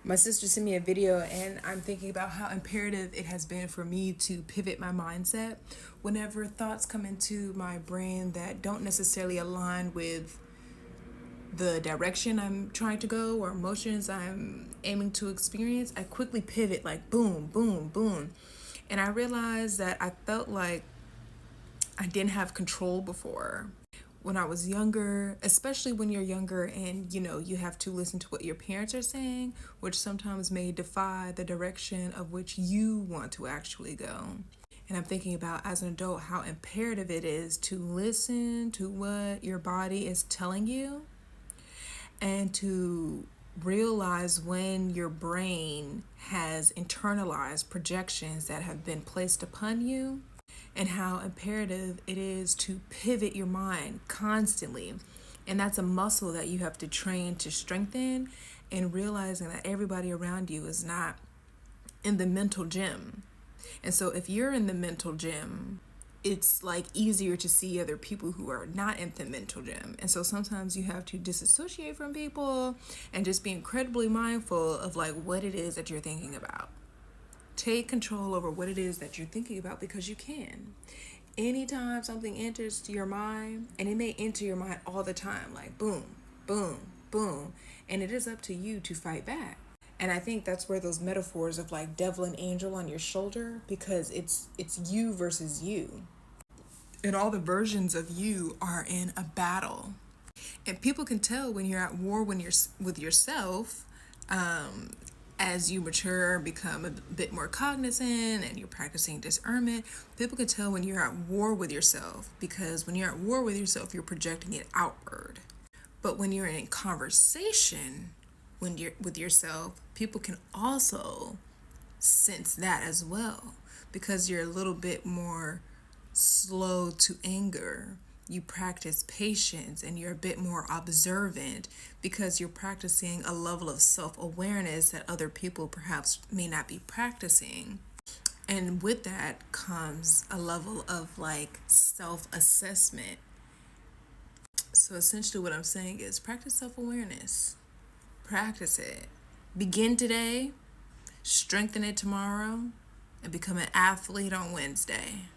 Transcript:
My sister sent me a video, and I'm thinking about how imperative it has been for me to pivot my mindset whenever thoughts come into my brain that don't necessarily align with the direction I'm trying to go or emotions I'm aiming to experience. I quickly pivot, like boom, boom, boom. And I realized that I felt like I didn't have control before. When I was younger, especially when you're younger and you have to listen to what your parents are saying, which sometimes may defy the direction of which you want to actually go. And I'm thinking about, as an adult, how imperative it is to listen to what your body is telling you and to realize when your brain has internalized projections that have been placed upon you, and how imperative it is to pivot your mind constantly. And that's a muscle that you have to train to strengthen, and realizing that everybody around you is not in the mental gym. And so if you're in the mental gym, it's like easier to see other people who are not in the mental gym. And so sometimes you have to disassociate from people and just be incredibly mindful of like what it is that you're thinking about. Take control over what it is that you're thinking about, because you can. Anytime something enters your mind, and it may enter your mind all the time, like boom, boom, boom, and it is up to you to fight back. And I think that's where those metaphors of like devil and angel on your shoulder, because it's you versus you. And all the versions of you are in a battle. And people can tell when you're at war with yourself, as you mature, become a bit more cognizant, and you're practicing discernment. People can tell when you're at war with yourself, because when you're at war with yourself, you're projecting it outward. But when you're in conversation with yourself, people can also sense that as well, because you're a little bit more slow to anger. You practice patience, and you're a bit more observant, because you're practicing a level of self-awareness that other people perhaps may not be practicing. And with that comes a level of like self-assessment. So essentially what I'm saying is practice self-awareness. Practice it. Begin today, strengthen it tomorrow, and become an athlete on Wednesday.